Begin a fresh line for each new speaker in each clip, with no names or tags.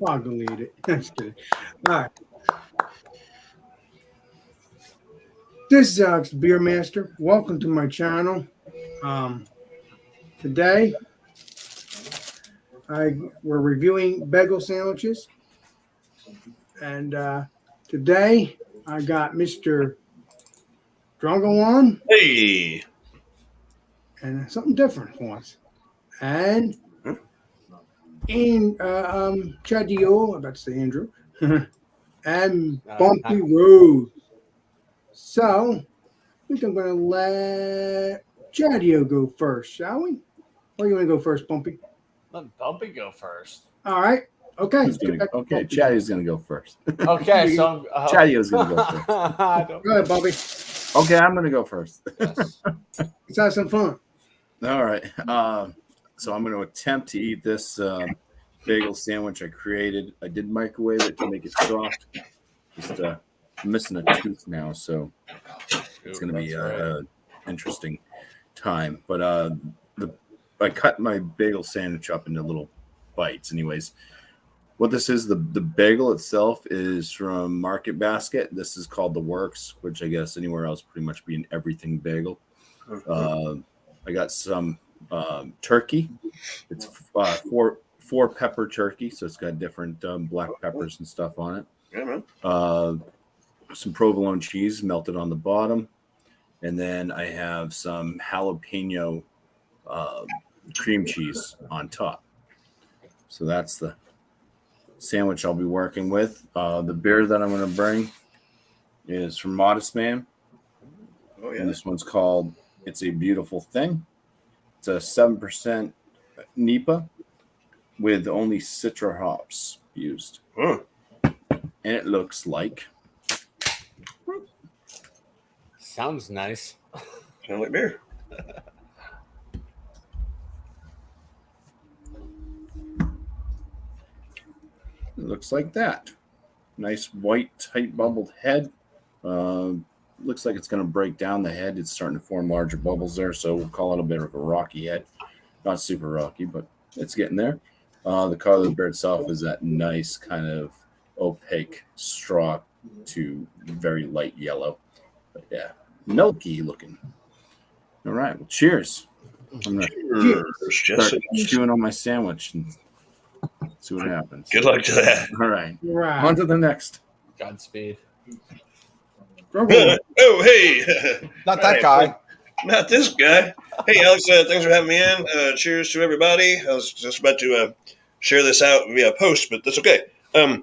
I'll delete it. Just kidding. All right. This is Alex, the Beer Master. Welcome to my channel. Today, we're reviewing bagel sandwiches. And today, I got Mr. Drunkinone.
Hey.
And something different for once. And Chadio, I'm about to say Andrew, and Bumpy Road. So, I think I'm going to let Chadio go first, shall we? Or you want to go first, Bumpy?
Let Bumpy go first.
All right. Okay.
Chaddy's going to go first.
Okay, so
Chaddy's going to go first.
Go ahead, Bumpy.
Okay, I'm going to go first.
Yes.
Let's have some fun.
All right. So I'm going to attempt to eat this bagel sandwich I created. I did microwave it to make it soft. Just I'm missing a tooth now, so it's going to be an interesting time. But I cut my bagel sandwich up into little bites. Anyways, what this is, the bagel itself is from Market Basket. This is called The Works, which I guess anywhere else pretty much be an everything bagel. I got some turkey. It's four pepper turkey, so it's got different black peppers and stuff on it.
Yeah, man.
Some provolone cheese melted on the bottom, and then I have some jalapeno cream cheese on top. So that's the sandwich I'll be working with. The beer that I'm going to bring is from Modest Man.
Oh, yeah.
And this one's called It's a Beautiful Thing. It's a 7% NEPA with only Citra hops used.
Huh.
And it looks like...
Sounds nice.
Sound like beer.
It looks like that. Nice white, tight bubbled head. Looks like it's going to break down the head. It's starting to form larger bubbles there, so we'll call it a bit of a rocky head. Not super rocky, but it's getting there. The color of the beer itself is that nice kind of opaque straw to very light yellow. But yeah, milky looking. All right, well, cheers. I'm going to start chewing on my sandwich and see what happens.
Good luck to that.
All right.
Right.
On to the next.
Godspeed.
Oh, hey.
Not that guy.
Not this guy. Hey, Alex, thanks for having me in. Cheers to everybody. I was just about to share this out via post, but that's okay. Now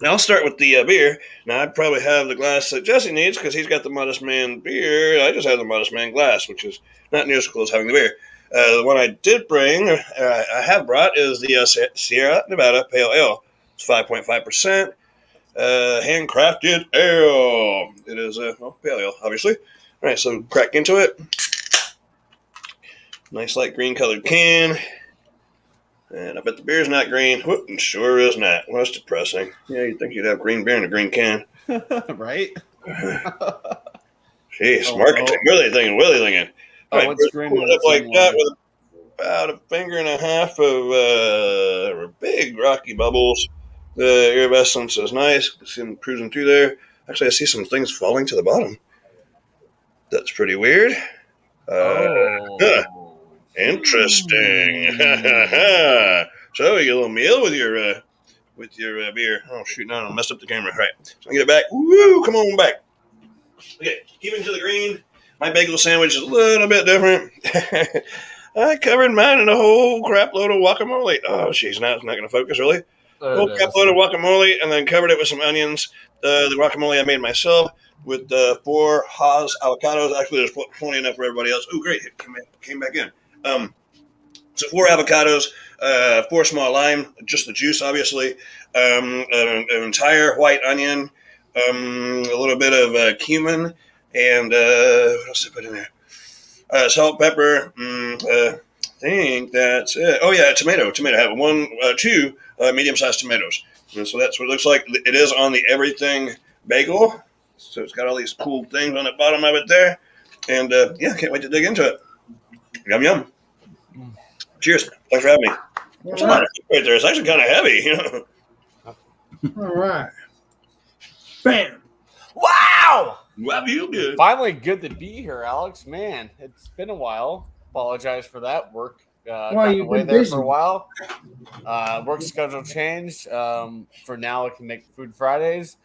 I'll start with the beer. Now I'd probably have the glass that Jesse needs because he's got the Modest Man beer. I just have the Modest Man glass, which is not near as cool as having the beer. The one I did bring, I have brought, is the Sierra Nevada Pale Ale. It's 5.5%. Handcrafted ale. It is pale ale, obviously. All right, so crack into it. Nice light green colored can. And I bet the beer's not green. Whoop, it sure is not. Well, that's depressing. Yeah, you'd think you'd have green beer in a green can.
Right?
Jeez, marketing. What are they thinking? What are they thinking?
Oh,
All right,
what's green?
pull it up like that with about a finger and a half of big rocky bubbles. The iridescence is nice. See them cruising through there. Actually, I see some things falling to the bottom. That's pretty weird. Interesting. So you get a little meal with your beer. Oh shoot! No, I messed up the camera. All right, so I get it back. Woo! Come on back. Okay, keeping to the green. My bagel sandwich is a little bit different. I covered mine in a whole crap load of guacamole. Oh, jeez, now it's not going to focus, really. A whole crap load of guacamole, and then covered it with some onions. The guacamole I made myself with 4 Haas avocados. Actually, there's plenty enough for everybody else. Oh, great. It came back in. So 4 avocados, 4 small lime, just the juice, obviously, an entire white onion, a little bit of cumin, and what else did I put in there? Salt, pepper. I think that's it. Oh yeah, tomato. I have 2 medium-sized tomatoes. And so that's what it looks like. It is on the everything bagel, so it's got all these cool things on the bottom of it there. And yeah, can't wait to dig into it. Yum yum. Cheers. Thanks for having me. It's a lot of food right there. It's actually kind of heavy.
All right. Bam.
Wow!
Well, you good.
Finally, good to be here, Alex. Man, it's been a while. Apologize for that. Work got
You've
away
been
there
busy.
for a while. Work schedule changed. For now, I can make Food Fridays.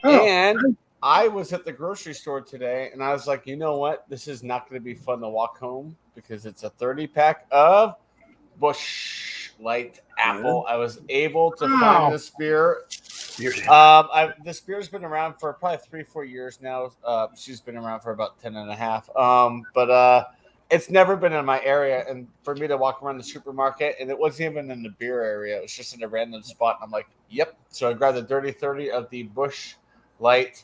Oh,
And I was at the grocery store today, and I was like, you know what? This is not going to be fun to walk home because it's a 30-pack of Bush Light Apple. I was able to find this beer. This beer's been around for probably 3-4 years now. She's been around for about 10 and a half. But it's never been in my area. And for me to walk around the supermarket, and it wasn't even in the beer area, it was just in a random spot. And I'm like, yep. So I grabbed the Dirty 30 of the Bush Light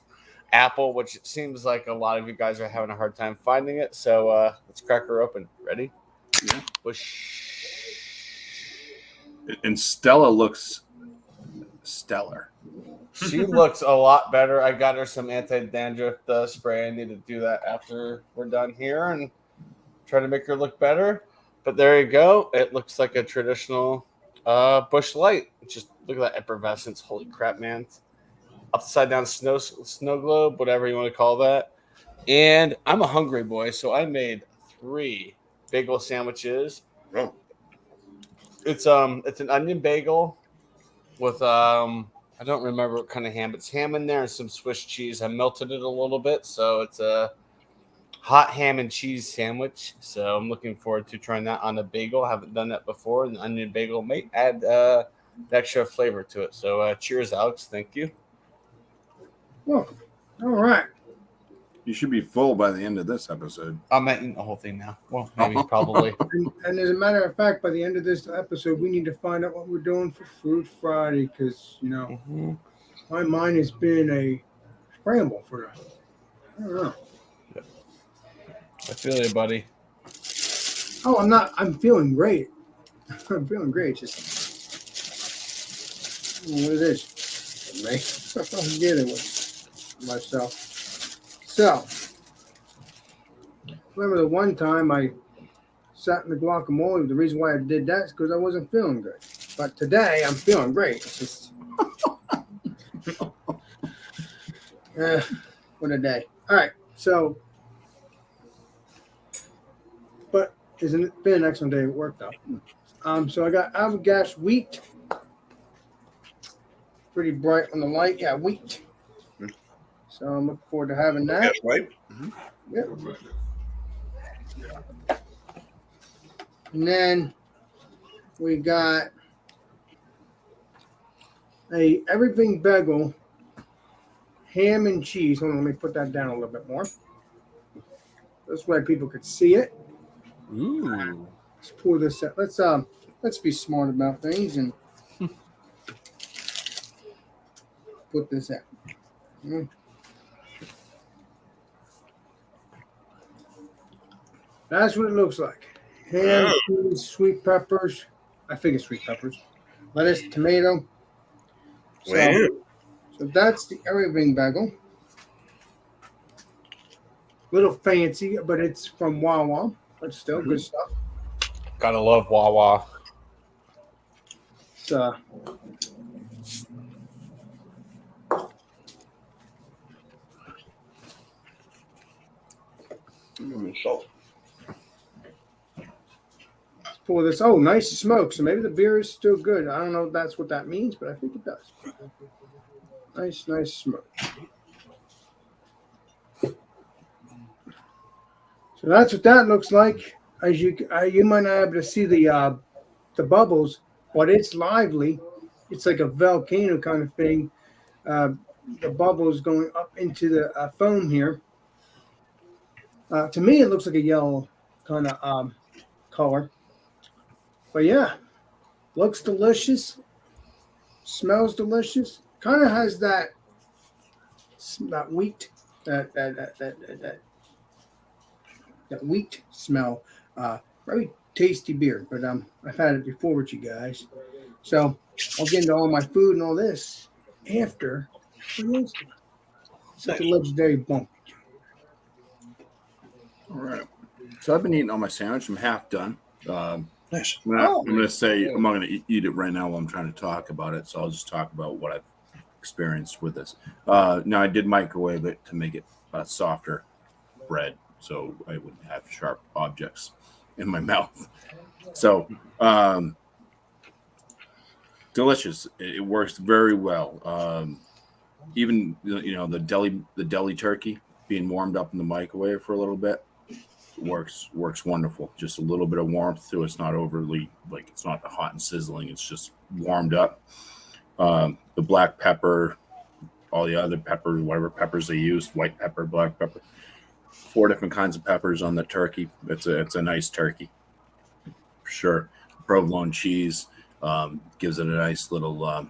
Apple, which it seems like a lot of you guys are having a hard time finding it. So let's crack her open. Ready?
Yeah.
Bush.
And Stella looks stellar.
She looks a lot better. I got her some anti-dandruff spray. I need to do that after we're done here and try to make her look better. But there you go. It looks like a traditional Bush Light. Just look at that effervescence. Holy crap, man. Upside down snow globe, whatever you want to call that. And I'm a hungry boy, so I made 3 bagel sandwiches.
Oh.
It's an onion bagel with I don't remember what kind of ham. It's ham in there and some Swiss cheese. I melted it a little bit, so it's a hot ham and cheese sandwich. So I'm looking forward to trying that on a bagel. I haven't done that before. An onion bagel might add extra flavor to it. So cheers, Alex. Thank you.
well, all right.
You should be full by the end of this episode.
I'm eating the whole thing now. Well, maybe, probably.
And as a matter of fact, by the end of this episode, we need to find out what we're doing for Food Friday because, my mind has been a scramble for that. I don't know.
I feel you, buddy.
Oh, I'm feeling great. I'm feeling great. Just, what is this? I'm getting with myself. So, remember the one time I sat in the guacamole? The reason why I did that is because I wasn't feeling good. But today, I'm feeling great. It's just, what a day. All right, so, but isn't it been an excellent day at work, though? So I got Avocash wheat. Pretty bright on the light. Yeah, wheat. So I'm looking forward to having that.
That's right.
Yep. And then we got a everything bagel, ham and cheese. Hold on, let me put that down a little bit more. This way people could see it.
Ooh.
Let's pour this out. Let's be smart about things and put this out. That's what it looks like. Ham, cheese, sweet peppers. I figure sweet peppers. Lettuce, tomato. So that's the everything bagel. Little fancy, but it's from Wawa. But still good stuff.
Gotta love Wawa.
So
Salt.
let's pour this. Oh, nice smoke. So maybe the beer is still good. I don't know if that's what that means, but I think it does. Nice smoke. So that's what that looks like. As you might not be able to see the bubbles, but it's lively. It's like a volcano kind of thing. The bubbles going up into the foam here. To me, it looks like a yellow kind of color. But yeah, looks delicious. Smells delicious. Kind of has that wheat, that wheat smell. Very tasty beer, but I've had it before with you guys. So I'll get into all my food and all this after such a legendary bump.
All right. So I've been eating all my sandwich. I'm half done.
Nice.
I'm going to say I'm not going to eat it right now while I'm trying to talk about it. So I'll just talk about what I've experience with this. Now I did microwave it to make it softer bread, so I wouldn't have sharp objects in my mouth. So delicious. It works very well. Even the deli turkey being warmed up in the microwave for a little bit works wonderful. Just a little bit of warmth to it. It's not overly it's not hot and sizzling. It's just warmed up. The black pepper, all the other peppers, whatever peppers they use, white pepper, black pepper, 4 different kinds of peppers on the turkey. It's a nice turkey for sure. Provolone cheese gives it a nice little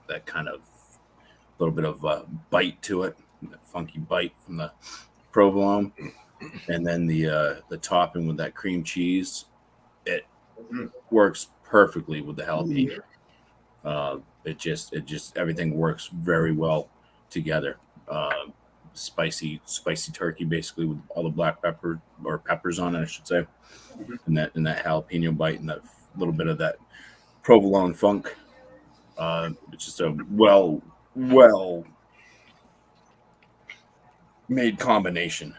that kind of little bit of bite to it, that funky bite from the provolone, and then the topping with that cream cheese. It works perfectly with the jalapeno. It just everything works very well together. Spicy turkey, basically, with all the black pepper or peppers on it, I should say, and that jalapeno bite and that little bit of that provolone funk. It's just a well made combination.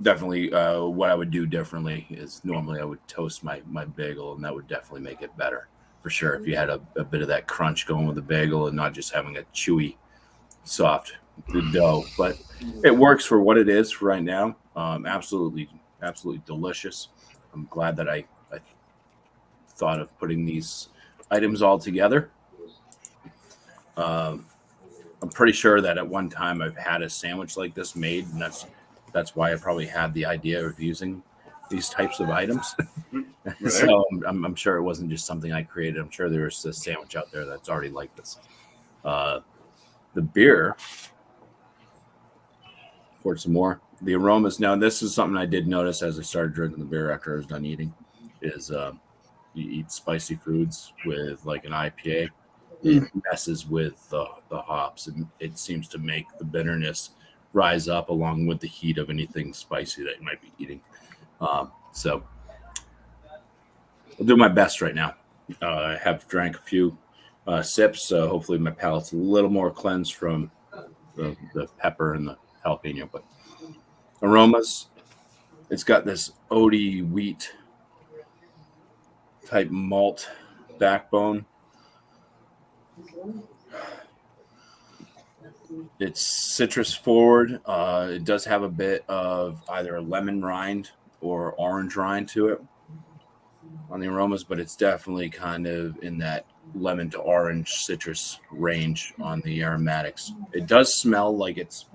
Definitely, what I would do differently is normally I would toast my bagel, and that would definitely make it better for sure. If you had a bit of that crunch going with the bagel and not just having a chewy, soft dough, but it works for what it is for right now. Absolutely delicious. I'm glad that I thought of putting these items all together. I'm pretty sure that at one time I've had a sandwich like this made, and that's why I probably had the idea of using these types of items. Right. So I'm sure it wasn't just something I created. I'm sure there's a sandwich out there that's already like this. The beer, pour some more. The aromas. Now, this is something I did notice as I started drinking the beer after I was done eating, is you eat spicy foods with like an IPA. It messes with the hops, and it seems to make the bitterness rise up along with the heat of anything spicy that you might be eating. So I'll do my best right now. I have drank a few sips, so hopefully my palate's a little more cleansed from the pepper and the jalapeno. But aromas, it's got this oaty wheat type malt backbone. It's citrus forward. It does have a bit of either a lemon rind or orange rind to it on the aromas, but it's definitely kind of in that lemon to orange citrus range on the aromatics. It does smell like it's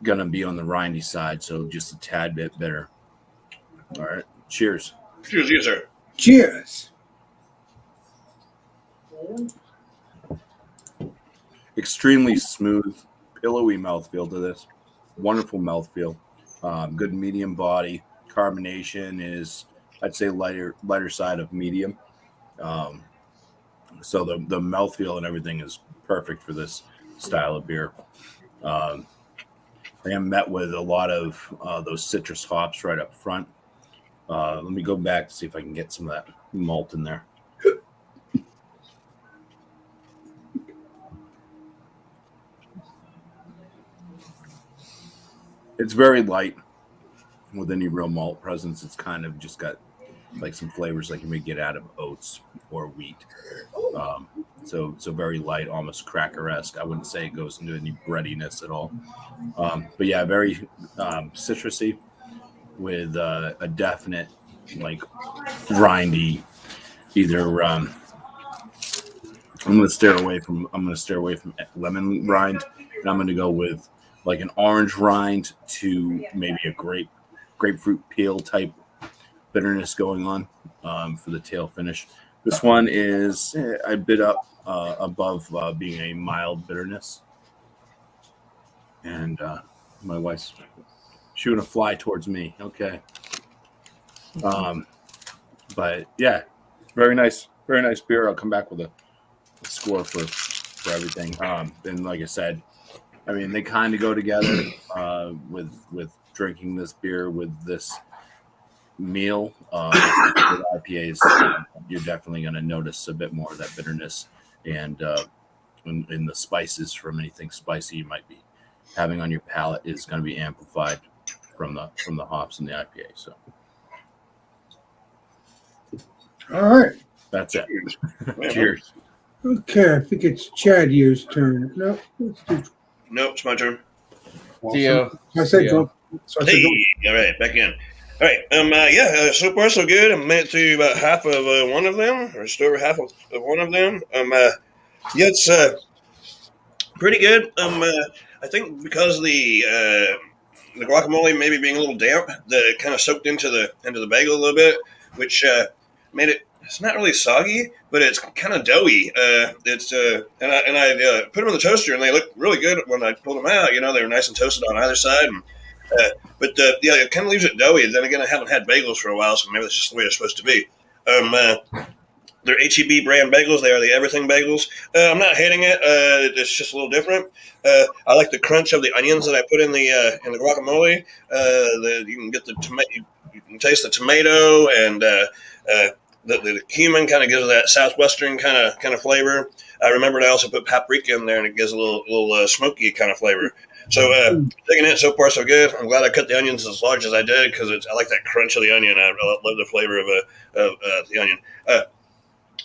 going to be on the rindy side, so just a tad bit bitter. All right. Cheers.
Cheers, you, sir.
Cheers.
Extremely smooth, pillowy mouthfeel to this. Wonderful mouthfeel. Good medium body. Carbonation is, I'd say, lighter side of medium. So the mouthfeel and everything is perfect for this style of beer. I am met with a lot of those citrus hops right up front. Let me go back to see if I can get some of that malt in there. It's very light with any real malt presence. It's kind of just got like some flavors like you may get out of oats or wheat. So very light, almost cracker-esque. I wouldn't say it goes into any breadiness at all. But yeah, very citrusy with a definite like rindy. Either I'm going to steer away from lemon rind, and I'm going to go with like an orange rind to maybe a grapefruit peel type bitterness going on for the tail finish. This one is a bit up above being a mild bitterness. And my wife's shooting a fly towards me. Okay. But yeah, very nice beer. I'll come back with a score for everything. And like I said, I mean, they kind of go together with drinking this beer with this meal. With IPAs, you're definitely going to notice a bit more of that bitterness and in the spices from anything spicy you might be having on your palate is going to be amplified from the hops in the IPA. So
All right.
that's it.
Yeah,
Cheers.
Okay, I think it's Chadio's turn. No, let's do.
Nope, it's my turn.
Theo.
I said
Theo.
drunk. So I said
Hey,
drunk.
all right, back in. All right, so far so good. I made it through about half of one of them, or just over half of one of them. Yeah, it's pretty good. I think because the guacamole maybe being a little damp, that it kind of soaked into the bagel a little bit, which made it. It's not really soggy, but it's kind of doughy. And I put them in the toaster, and they looked really good when I pulled them out. You know, they were nice and toasted on either side. But yeah, it kind of leaves it doughy. Then again, I haven't had bagels for a while, so maybe that's just the way they're supposed to be. They're HEB brand bagels. They are the everything bagels. I'm not hating it. It's just a little different. I like the crunch of the onions that I put in the guacamole. You can get the tomato. You can taste the tomato, and the cumin kind of gives it that southwestern kind of flavor. I remembered I also put paprika in there, and it gives a little smoky kind of flavor. So digging it so far so good. I'm glad I cut the onions as large as I did because I like that crunch of the onion. I love the flavor of the onion.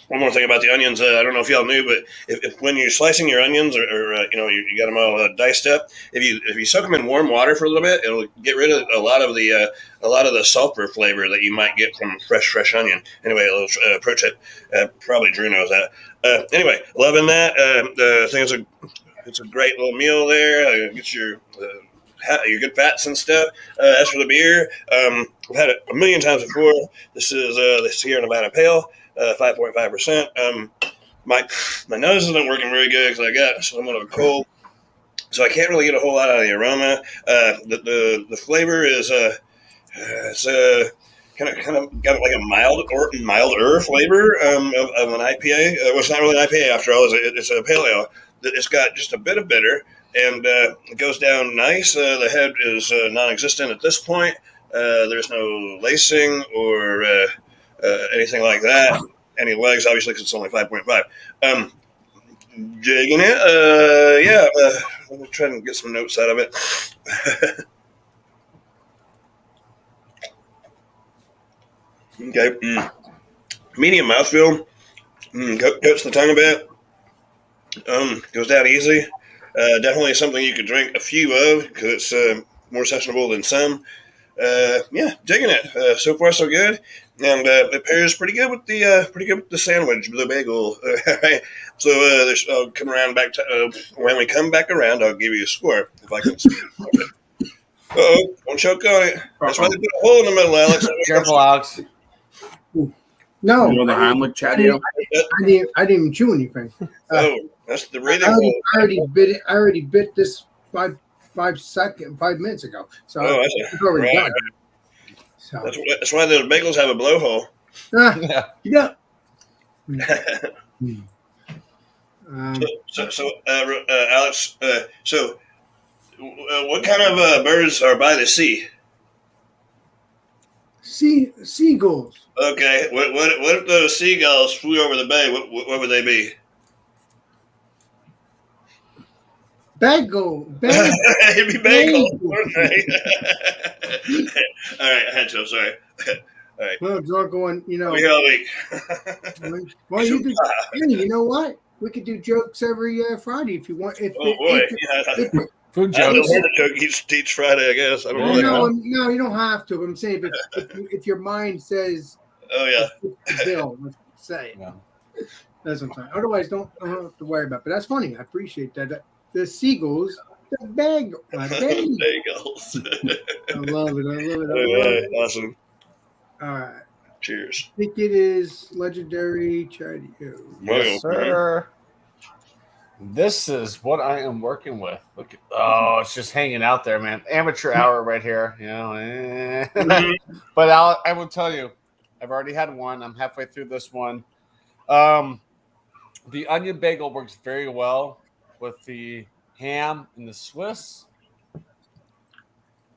One more thing about the onions, I don't know if y'all knew, but if when you're slicing your onions, or you got them all diced up, if you soak them in warm water for a little bit, it'll get rid of a lot of the sulfur flavor that you might get from fresh onion. Anyway, a little pro tip. Probably Drew knows that. Anyway, loving that. I think it's a great little meal there. Get your good fats and stuff. As for the beer, I've had it a million times before. This is this here in Nevada Pale. 5.5%. My nose isn't working very good because I got somewhat of a cold, so I can't really get a whole lot out of the aroma. The flavor is it's kind of got like a milder flavor of an IPA. Well, it's not really an IPA after all. It's a pale ale. It's got just a bit of bitter, and it goes down nice. The head is non-existent at this point. There's no lacing or anything like that. Any legs, obviously, because it's only 5.5. Digging it. Yeah. Let me try and get some notes out of it. Okay. Medium mouthfeel. Coats the tongue a bit. Goes down easy. Definitely something you could drink a few of because it's more sessionable than some. Yeah, digging it. So far, so good, and it pairs pretty good with the sandwich, the bagel. Right? So I'll come around back to when we come back around. I'll give you a score if I can. Don't choke on it. That's why they put a hole in the middle, Alex.
Careful, Alex.
No,
You know the Heimlich, Chadio?
I didn't even chew anything.
That's the
I
breathing hole.
already bit this 5 minutes ago. So it's already
right.
done. So
That's why the bagels have a blowhole.
yeah.
So Alex, what kind of birds are by the sea?
Seagulls.
Okay, what if those seagulls flew over the bay? What would they be?
Bagel.
It'd be bagel. Okay. All right, I had to. I'm sorry. All right.
Well, drunk one,
We all week.
Well, you know what? We could do jokes every Friday if you want.
Food
I don't
jokes.
learn a joke each Friday, I guess. I don't
Yeah,
know.
No, you don't have to. I'm saying if your mind says,
Oh yeah.
Bill, let's say it.
Yeah.
That's what I'm saying. Otherwise, don't have to worry about it. But that's funny. I appreciate that. The seagulls, the bagel.
Bagels.
I love it.
Okay, awesome.
All right.
Cheers.
I think it is legendary Chadio.
Yes, sir. This is what I am working with. Look at it's just hanging out there, man. Amateur hour right here, But I will tell you, I've already had one. I'm halfway through this one. The onion bagel works very well with the ham and the Swiss.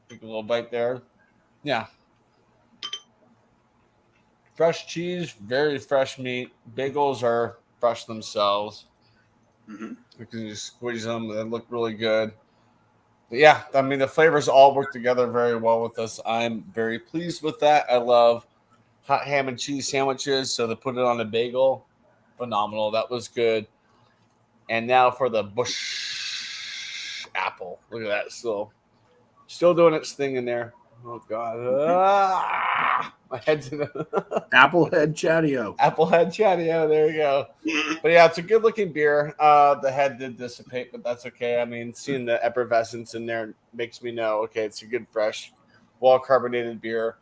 Take a little bite there. Yeah. Fresh cheese, very fresh meat. Bagels are fresh themselves.
Mm-hmm.
You can just squeeze them and they look really good. But yeah, I mean, the flavors all work together very well with this. I'm very pleased with that. I love hot ham and cheese sandwiches, so to put it on a bagel, phenomenal. That was good. And now for the bush apple. Look at that. Still doing its thing in there. Oh god. My head's in the
Applehead Chatio.
Applehead Chatio. There you go. But yeah, it's a good looking beer. The head did dissipate, but that's okay. I mean, seeing the effervescence in there makes me know, okay, it's a good, fresh, well carbonated beer.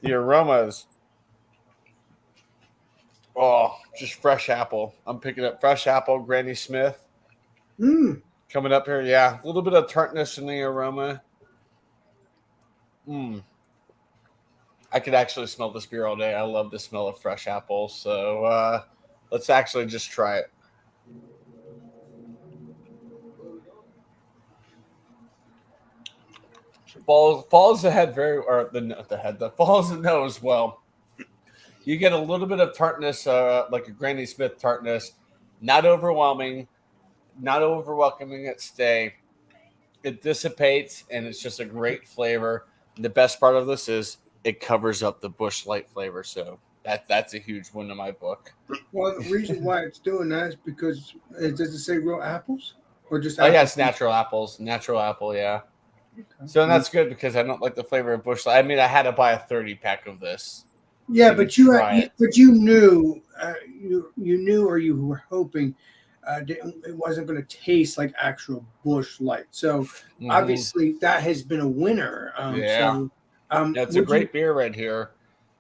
The aromas, oh, just fresh apple. I'm picking up fresh apple, Granny Smith.
Mm.
Coming up here, yeah. A little bit of tartness in the aroma. I could actually smell this beer all day. I love the smell of fresh apple. So let's actually just try it. Falls the head very, or the falls the nose well. You get a little bit of tartness, like a Granny Smith tartness, not overwhelming, not overwhelming at stay. It dissipates, and it's just a great flavor. And the best part of this is it covers up the Busch Light flavor, so that's a huge win in my book.
Well, the reason why it's doing that is because does it say real apples or just?
Oh
apples?
yeah, it's natural apple, yeah. Okay. So that's good because I don't like the flavor of Busch Light. I mean, I had to buy a 30-pack of this.
Yeah, but you knew, you knew, or you were hoping it wasn't going to taste like actual Busch Light. So obviously that has been a winner.
Yeah, it's a great beer right here.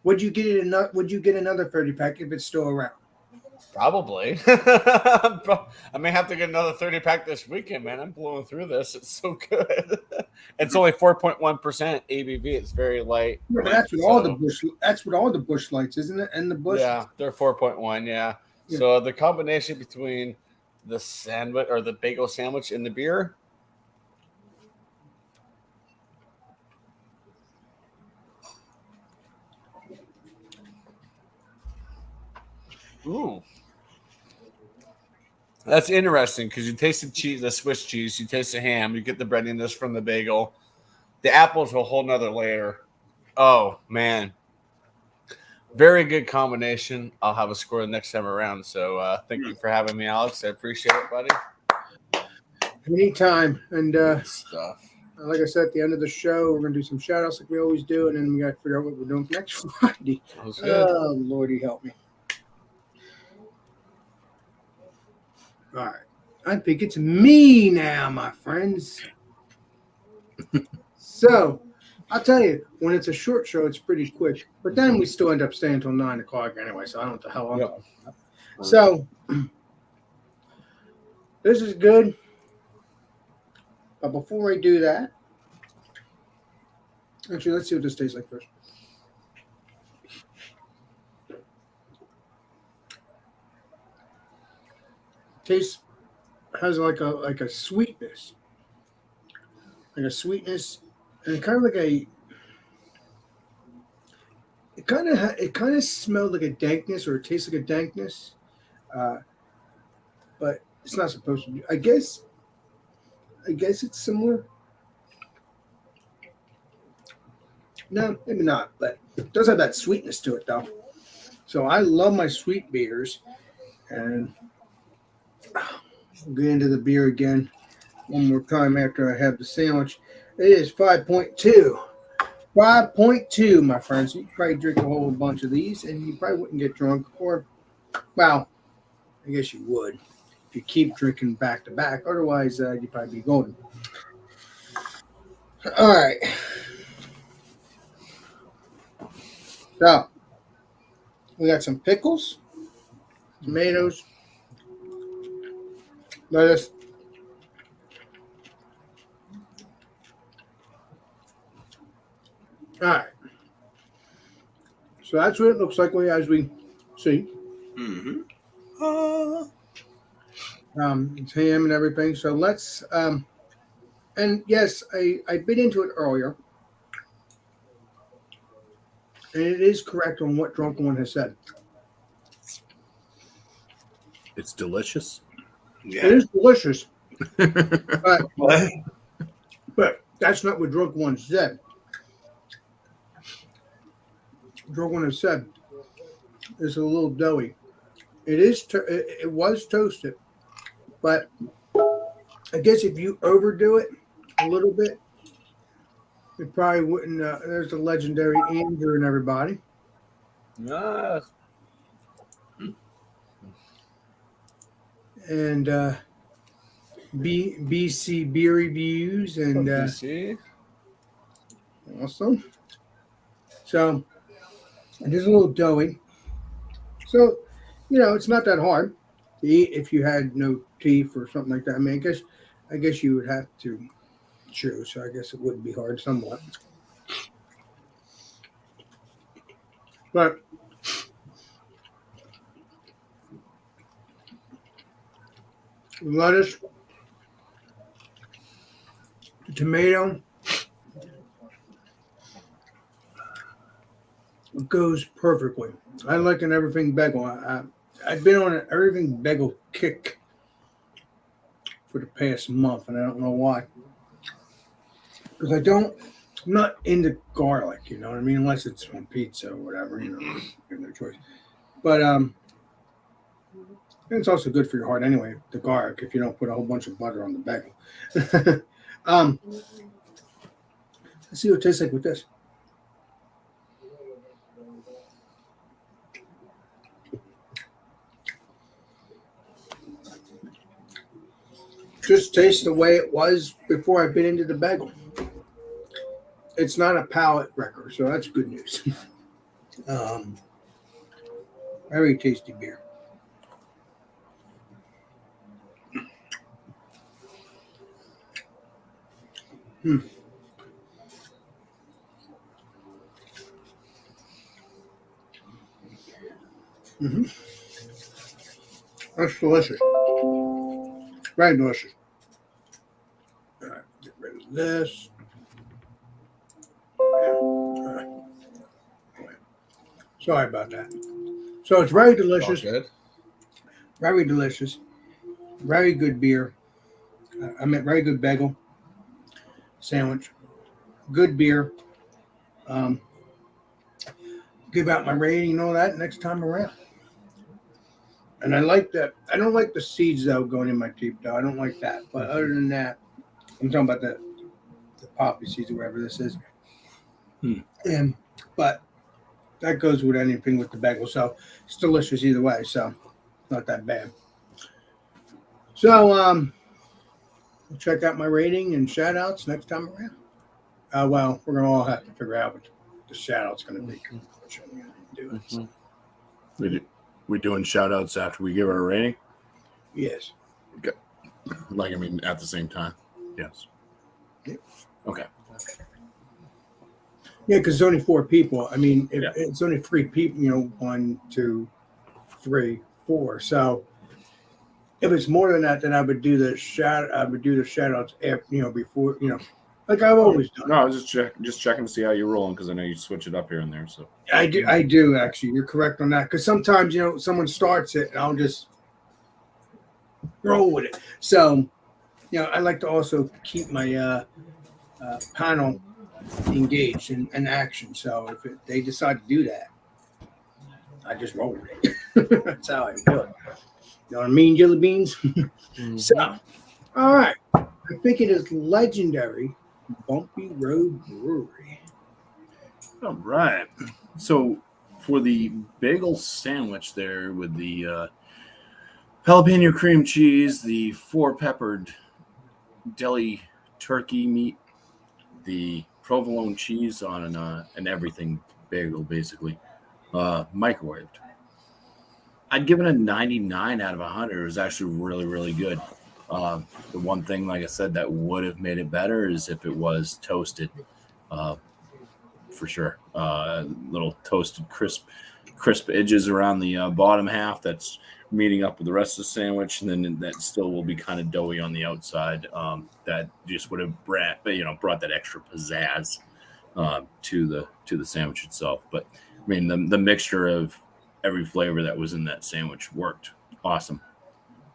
Would you get it? Would you get another 30-pack if it's still around?
Probably. I may have to get another 30-pack this weekend, man. I'm blowing through this. It's so good. It's only 4.1% ABV. It's very light.
Yeah, but that's with all the Busch. That's with all the Busch Lights, isn't it? And the Busch.
Yeah, they're 4.1. Yeah. So the combination between the sandwich or the bagel sandwich and the beer. Ooh. That's interesting because you taste the cheese, the Swiss cheese, you taste the ham, you get the breadiness from the bagel. The apple's a whole nother layer. Oh, man. Very good combination. I'll have a score the next time around. So thank you for having me, Alex. I appreciate it, buddy.
Anytime. And
stuff.
Like I said, at the end of the show, we're going to do some shout outs like we always do. And then we got to figure out what we're doing for next Friday. Oh, Lordy, help me. All right. I think it's me now, my friends. So, I'll tell you, when it's a short show, it's pretty quick. But then we still end up staying until 9 o'clock anyway, so I don't know what the hell I'm talking about. So, this is good. But before I do that, actually, let's see what this tastes like first. Tastes has like a sweetness, and kind of like a. It kind of smelled like a dankness, or it tastes like a dankness, but it's not supposed to be. I guess it's similar. No, maybe not, but it does have that sweetness to it, though. So I love my sweet beers, and I'll get into the beer again one more time after I have the sandwich. It is 5.2. 5.2, my friends. You probably drink a whole bunch of these, and you probably wouldn't get drunk. Or, well, I guess you would if you keep drinking back to back. Otherwise, you'd probably be golden. All right. So, we got some pickles, tomatoes, lettuce, all right. So that's what it looks like as we see.
Mm-hmm.
It's ham and everything. So let's, and yes, I bit into it earlier. And it is correct on what Drunkinone has said.
It's delicious.
Yeah.
It is delicious, but,
What?
but that's not what Drunk One said. Drunk One has said it's a little doughy. It was toasted, but I guess if you overdo it a little bit, it probably wouldn't. There's a legendary Andrew and everybody.
Yes.
And BC Beer Reviews and
BC.
awesome. So it is a little doughy. So, it's not that hard to eat if you had no teeth or something like that. I mean, I guess you would have to chew, so I guess it would be hard somewhat. But lettuce, the tomato goes perfectly. I like an everything bagel. I've been on an everything bagel kick for the past month, and I don't know why. Because I'm not into garlic, you know what I mean? Unless it's on pizza or whatever, you have no choice. But it's also good for your heart anyway, the garlic, if you don't put a whole bunch of butter on the bagel. Let's see what it tastes like with this. Just taste the way it was before I bit into the bagel. It's not a palate wrecker, so that's good news. Very tasty beer. Mm-hmm. That's delicious. Very delicious. All right, get rid of this. Sorry about that. So it's very delicious.
All good.
Very delicious. Very good beer. I meant very good bagel sandwich. Good beer. Give out my rating and all that next time around. And I like that. I don't like the seeds though going in my teeth though. I don't like that. But other than that, I'm talking about the poppy seeds or whatever this is. And but that goes with anything with the bagel. So it's delicious either way. So not that bad. So we'll check out my rating and shout outs next time around. Well, we're gonna all have to figure out what the shout out's gonna be. Do it. So.
We doing shout outs after we give our rating?
Yes.
Okay. Like, I mean, at the same time? Yes.
Yep.
Okay.
Yeah, because it's only 4 people. I mean, it's only 3 people, 1, 2, 3, 4. So if it's more than that, then I would do the shout outs after, before, like I've always done.
No, I was just checking to see how you're rolling because I know you switch it up here and there. So
I do actually. You're correct on that because sometimes someone starts it and I'll just roll with it. So I like to also keep my panel engaged in action. So if they decide to do that, I just roll with it. That's how I do it. You know what I mean, jelly beans? So, all right. I think it is legendary Bumpy Road Brewery.
all right. So for the bagel sandwich there with the jalapeno cream cheese, the 4-peppered deli turkey meat, the provolone cheese on an everything bagel, basically, microwaved. I'd give it a 99 out of 100. It was actually really, really good. The one thing, like I said, that would have made it better is if it was toasted, for sure. Little toasted, crisp edges around the bottom half that's meeting up with the rest of the sandwich, and then that still will be kind of doughy on the outside. That just would have brought that extra pizzazz to the sandwich itself. But I mean, the mixture of every flavor that was in that sandwich worked awesome.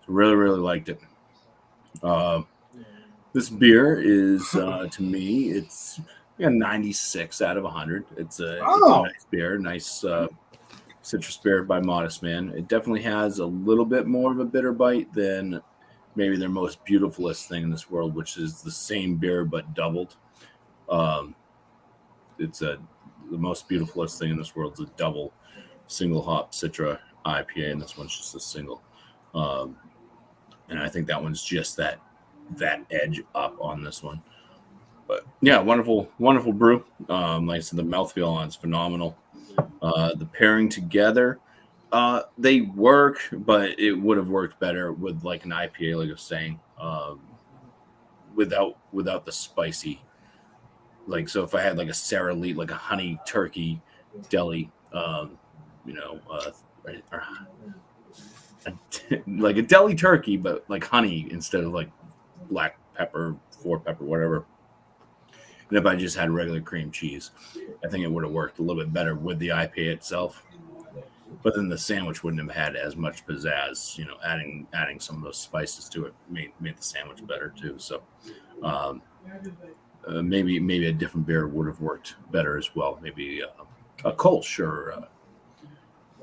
Really, really liked it. This beer is, to me, it's 96 out of 100. It's a nice beer, nice citrus beer by Modest Man. It definitely has a little bit more of a bitter bite than maybe their most beautifulest thing in this world, which is the same beer but doubled. It's the most beautifulest thing in this world is a double single hop Citra IPA, and this one's just a single. And I think that one's just that edge up on this one. But yeah, wonderful brew. Like I said, the mouthfeel on it's phenomenal. The pairing together, they work, but it would have worked better with like an IPA, like I was saying, without the spicy. Like, so if I had like a Sara Lee, like a honey turkey deli, like a deli turkey, but like honey instead of like black pepper, 4-pepper, whatever. And if I just had regular cream cheese, I think it would have worked a little bit better with the IPA itself. But then the sandwich wouldn't have had as much pizzazz. Adding some of those spices to it made the sandwich better too. So maybe a different beer would have worked better as well. Maybe a Kolsch or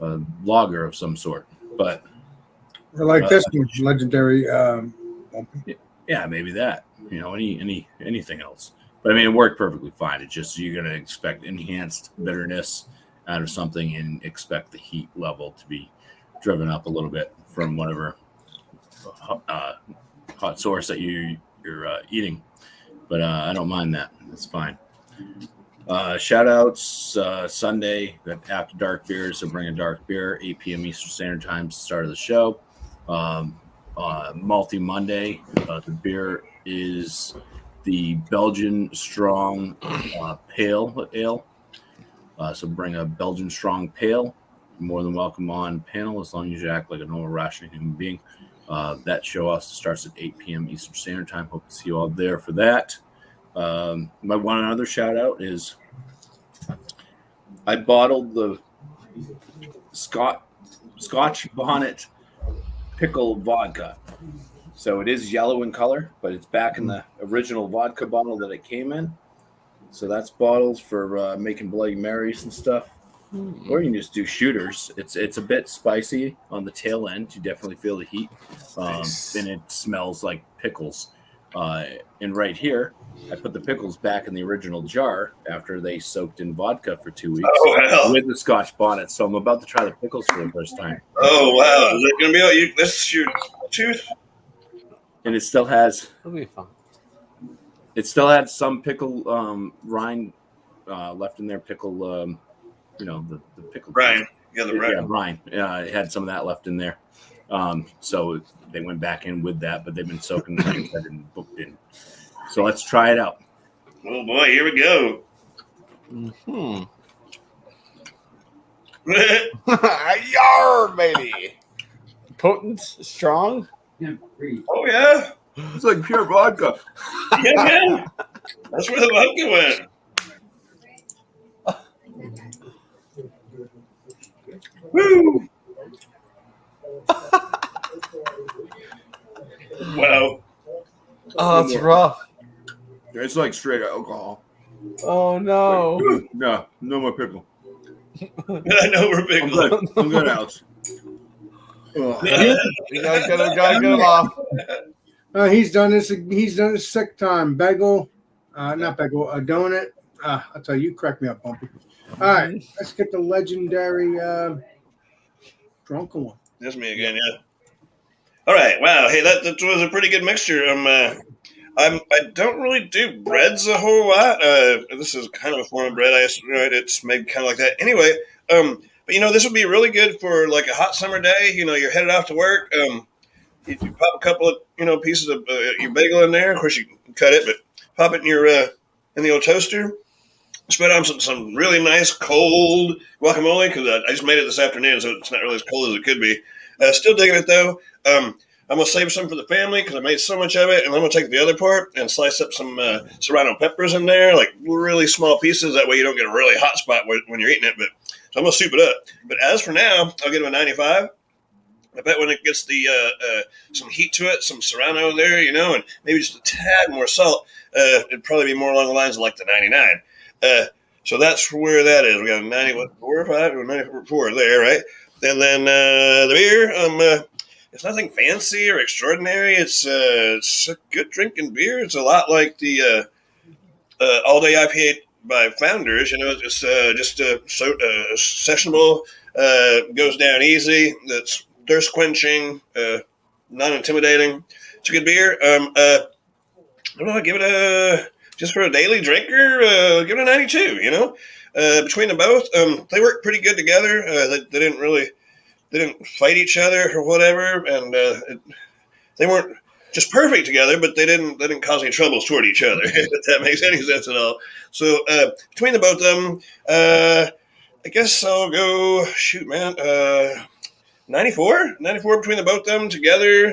a lager of some sort. But
I like this one, legendary.
Yeah, maybe that. Anything else. But I mean, it worked perfectly fine. It's just you're going to expect enhanced bitterness out of something and expect the heat level to be driven up a little bit from whatever hot source that you're eating. But I don't mind that. That's fine. Shout outs Sunday after dark beers. So bring a dark beer, 8 p.m. Eastern Standard Time, start of the show. Malty Monday. The beer is the Belgian Strong Pale Ale. So bring a Belgian Strong Pale. You're more than welcome on panel as long as you act like a normal, rational human being. That show also starts at 8 p.m. Eastern Standard Time. Hope to see you all there for that. My one other shout out is I bottled the Scotch Bonnet pickle vodka. So it is yellow in color, but it's back in the original vodka bottle that it came in. So that's bottles for making Bloody Marys and stuff. Or you can just do shooters. It's a bit spicy on the tail end. You definitely feel the heat. And it smells like pickles. And right here, I put the pickles back in the original jar after they soaked in vodka for 2 weeks with the Scotch bonnet. So I'm about to try the pickles for the first time.
Oh, wow. Is it going to be that's your tooth?
And it still has...
It'll be fun.
It still had some pickle rind left in there. Pickle, the pickle.
Rind. Yeah, the rind.
Yeah, rind. It had some of that left in there. So they went back in with that, but they've been soaking and booked in. So let's try it out.
Oh, boy. Here we go.
Mm-hmm. Yar, baby. Potent, strong.
Oh, yeah.
It's like pure vodka.
Yeah, man. That's where the vodka went. Woo! Wow.
Oh, it's rough.
It's like straight alcohol.
Oh, no.
No more pickle.
I know we're big.
I'm good, Alex.
You gotta get him off.
He's done this. He's done this sick time. Bagel, not bagel. A donut. I'll tell you, crack me up, Bumpy. All right, let's get the legendary drunken one.
That's me again, yeah. All right, wow. Hey, that was a pretty good mixture. I don't really do breads a whole lot. This is kind of a form of bread. It's made kind of like that. Anyway, but this would be really good for like a hot summer day. You're headed off to work. You pop a couple of pieces of your bagel in there. Of course, you can cut it, but pop it in your in the old toaster. Spread on some really nice cold guacamole because I just made it this afternoon, so it's not really as cold as it could be. Still digging it though. I'm gonna save some for the family because I made so much of it, and I'm gonna take the other part and slice up some serrano peppers in there, like really small pieces. That way, you don't get a really hot spot when you're eating it. So I'm gonna soup it up. But as for now, I'll give it a 95. I bet when it gets the some heat to it, some Serrano there, and maybe just a tad more salt, it'd probably be more along the lines of like the 99. So that's where that is. We got a 94 or 5 or 94 there, right? And then the beer, it's nothing fancy or extraordinary. It's a good drinking beer. It's a lot like the all day IPA by Founders. It's just sessionable, goes down easy. That's thirst quenching, non intimidating. It's a good beer. I don't know. Give it a just for a daily drinker. Give it a 92. Between them both, they work pretty good together. They didn't fight each other or whatever, and they weren't just perfect together, but they didn't cause any troubles toward each other. If that makes any sense at all. So between the both of them, I guess I'll go. Shoot, man. 94 between the both of them together.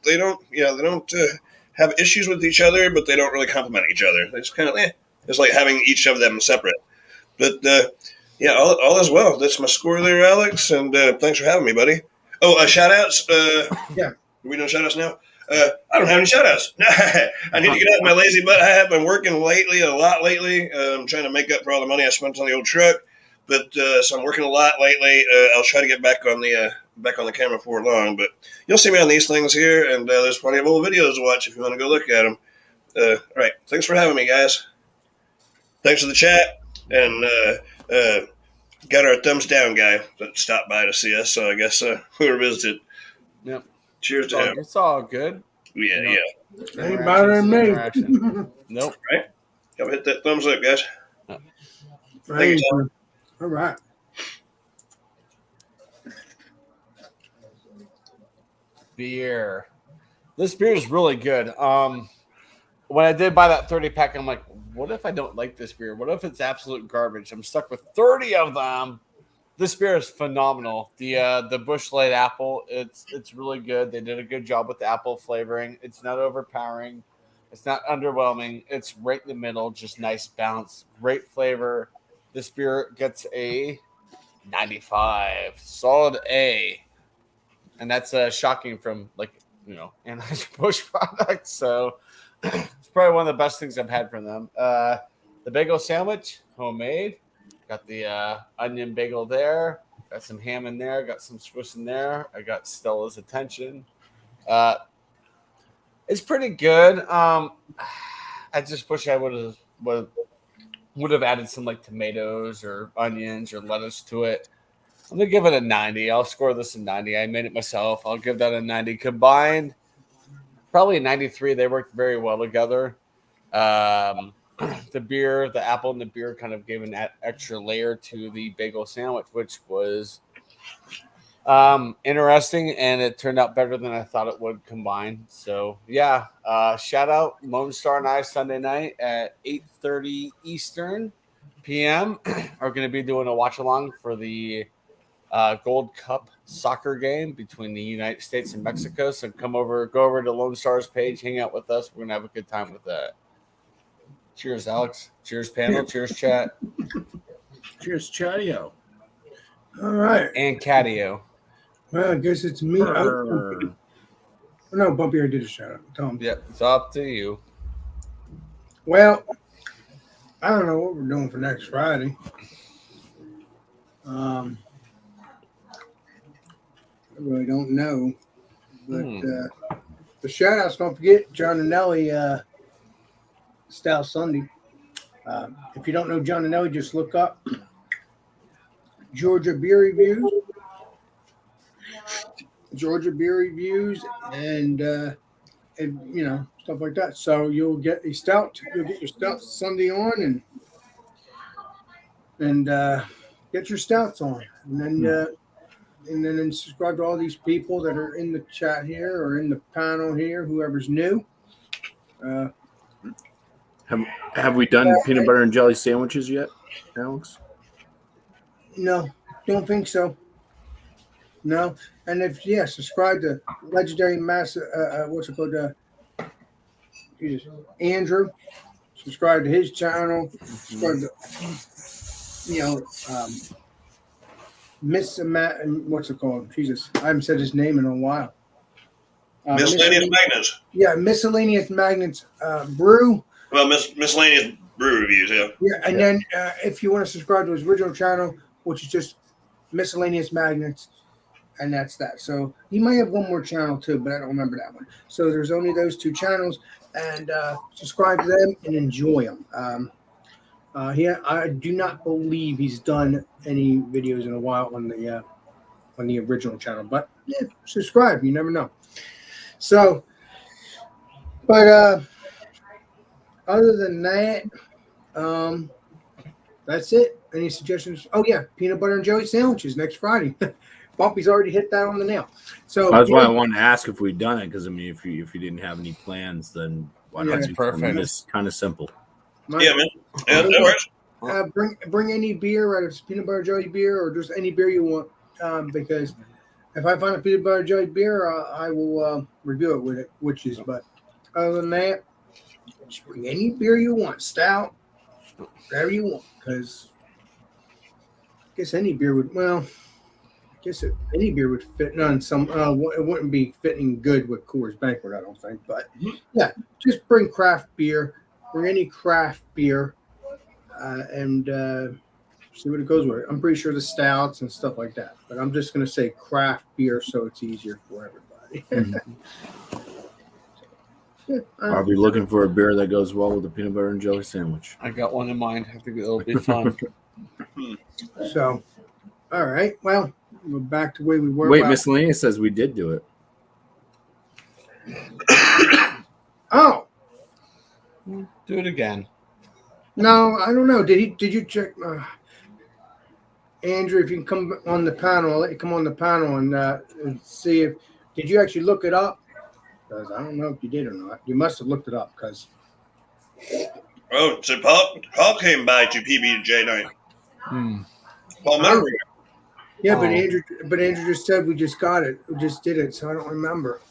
They don't have issues with each other, but they don't really complement each other. They just kind of it's like having each of them separate. But yeah, all is well. That's my score there, Alex, and thanks for having me, buddy. Oh, shout outs.
Yeah.
Are we doing shout outs now? I don't have any shout outs. I need to get out of my lazy butt. I have been working a lot lately. I'm trying to make up for all the money I spent on the old truck. But so I'm working a lot lately. I'll try to get back on the camera before long. But you'll see me on these things here, and there's plenty of old videos to watch if you want to go look at them. All right. Thanks for having me, guys. Thanks for the chat. And got our thumbs down guy that stopped by to see us. So I guess we were visited.
Yep.
Cheers to him.
It's all good.
Yeah.
Ain't better than me.
Nope.
Right? Y'all hit that thumbs up, guys.
Thank you. All right.
Beer. This beer is really good. When I did buy that 30 pack, I'm like, what if I don't like this beer? What if it's absolute garbage? I'm stuck with 30 of them. This beer is phenomenal. The Busch Light apple, it's really good. They did a good job with the apple flavoring. It's not overpowering. It's not underwhelming. It's right in the middle, just nice bounce, great flavor. This beer gets a 95, solid A, and that's shocking from Anheuser-Busch products. So it's probably one of the best things I've had from them. The bagel sandwich, homemade. Got the onion bagel there. Got some ham in there. Got some Swiss in there. I got Stella's attention. It's pretty good. I just wish I would have added some like tomatoes or onions or lettuce to it. I'm gonna give it a 90. I'll score this a 90. I made it myself. I'll give that a 90. Combined, probably a 93. They worked very well together. The beer, the apple and the beer kind of gave an extra layer to the bagel sandwich, which was interesting, and it turned out better than I thought it would combine. So yeah, shout out Lone Star and I Sunday night at 8:30 Eastern PM are going to be doing a watch along for the Gold Cup soccer game between the United States and Mexico. So go over to Lone Star's page, hang out with us. We're gonna have a good time with that. Cheers, Alex. Cheers, panel. Cheers, chat.
Cheers, Chatio.
All right.
And Catio.
Well, I guess it's me. No, Bumpy already did a shout out. Tell him.
Yep, it's up to you.
Well, I don't know what we're doing for next Friday. I really don't know. But the shout outs, don't forget, John and Nelly, Stout Sunday. If you don't know John and Nelly, just look up Georgia Beer Reviews. And stuff like that. So you'll get a stout. You'll get your stout Sunday on and get your stouts on. And then subscribe to all these people that are in the chat here or in the panel here, whoever's new.
Have we done peanut butter and jelly sandwiches yet, Alex?
No, don't think so. No, and subscribe to Legendary Andrew. Subscribe to his channel. Subscribe to what's it called? Jesus, I haven't said his name in a while.
Miscellaneous Magnets.
Yeah, Miscellaneous Magnets Brew.
Well, Miscellaneous Brew Reviews, yeah.
Yeah, and then if you want to subscribe to his original channel, which is just Miscellaneous Magnets, and that's that. So he might have one more channel too, but I don't remember that one. So there's only those 2 channels, and subscribe to them and enjoy them. I do not believe he's done any videos in a while on the original channel, but yeah, subscribe. You never know. So, but other than that, that's it. Any suggestions? Oh yeah, peanut butter and jelly sandwiches next Friday. Bumpy's already hit that on the nail. So
that's why I wanted to ask if we'd done it, because I mean, if you didn't have any plans, then why not?
That's
do
perfect.
something that's kind of simple.
Yeah, man. Yeah, that works.
Bring any beer, whether it's peanut butter jelly beer or just any beer you want, because if I find a peanut butter jelly beer, I will review it with it, but other than that, just bring any beer you want, stout, whatever you want, because I guess any beer would, any beer would fit on some, it wouldn't be fitting good with Coors Banquet, I don't think, but yeah, just bring craft beer, bring any craft beer, and see what it goes with. I'm pretty sure the stouts and stuff like that, but I'm just going to say craft beer so it's easier for everybody. Yeah,
I'll be looking for a beer that goes well with a peanut butter and jelly sandwich.
I got one in mind. I think it'll be fun.
So, all right. Well, we're back to where we were.
Wait, Miscellaneous says we did do it.
Oh.
Do it again.
No, I don't know. Did you check, Andrew? If you can come on the panel, I'll let you come on the panel and see if did you actually look it up? Because I don't know if you did or not. You must have looked it up because.
Oh, so Paul came by to PB&J night. Paul Montgomery.
Yeah, but Andrew just said we just got it. We just did it, so I don't remember.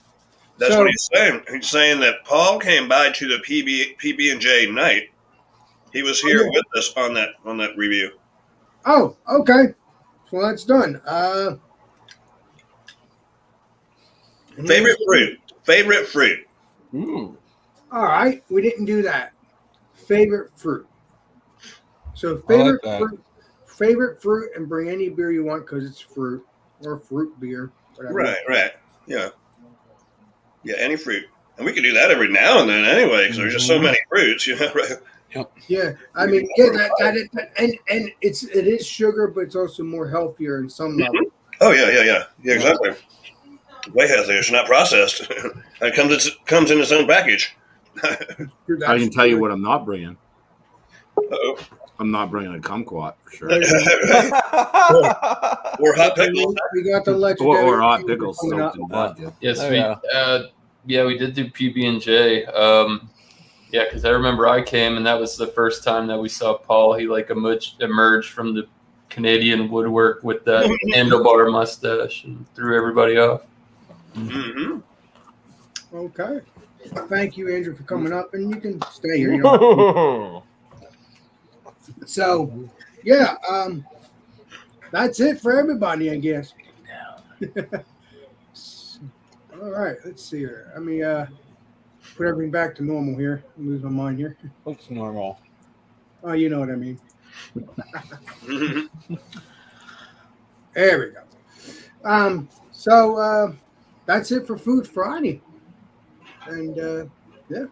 That's what he's saying. He's saying that Paul came by to the PB&J night. He was here with us on that review.
Oh, okay. Well, that's done.
Favorite fruit.
All right, we didn't do that. Favorite fruit. So favorite fruit, and bring any beer you want because it's fruit or fruit beer. Whatever.
Right. Yeah, any fruit, and we can do that every now and then anyway because there's just so many fruits, right?
Yep.
Yeah, I mean, and it is sugar, but it's also more healthier in some level.
Oh yeah, exactly. Way healthier. It's not processed. It comes in its own package.
I can tell you what I'm not bringing.
Uh-oh.
I'm not bringing a kumquat for sure.
Or hot pickles.
We got the legendary
or hot pickles soaked in vodka.
Yes, we did do PB&J. Yeah, because I remember I came, and that was the first time that we saw Paul. He emerged from the Canadian woodwork with that handlebar mustache and threw everybody off.
Mm-hmm.
Okay. Thank you, Andrew, for coming up, and you can stay here. You know. So, yeah, that's it for everybody, I guess. All right, let's see here. Let me put everything back to normal here. Lose my mind here.
What's normal?
Oh, you know what I mean. There we go. So that's it for Food Friday. And yeah.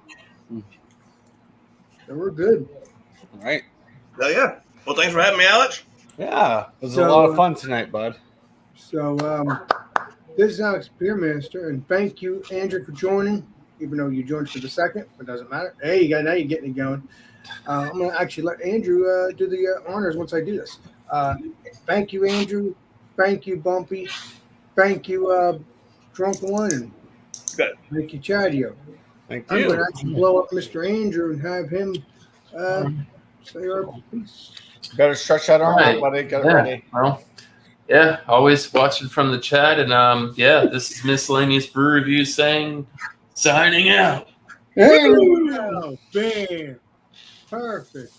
So we're good.
All right.
Oh, yeah. Well, thanks for having me, Alex.
Yeah. It was a lot of fun tonight, bud.
So this is Alex Beer Minister, and thank you, Andrew, for joining, even though you joined for the second, but it doesn't matter. Hey, now you're getting it going. I'm going to actually let Andrew do the honors once I do this. Thank you, Andrew. Thank you, Bumpy. Thank you, Drunkinone. And thank you, Chadio.
Thank you.
I'm going to actually blow up Mr. Andrew and have him say our piece.
Better stretch that arm out, buddy. Get it ready.
Well, yeah, always watching from the chat. And this is Miscellaneous Brew Review signing out.
There we go. Bam. Perfect.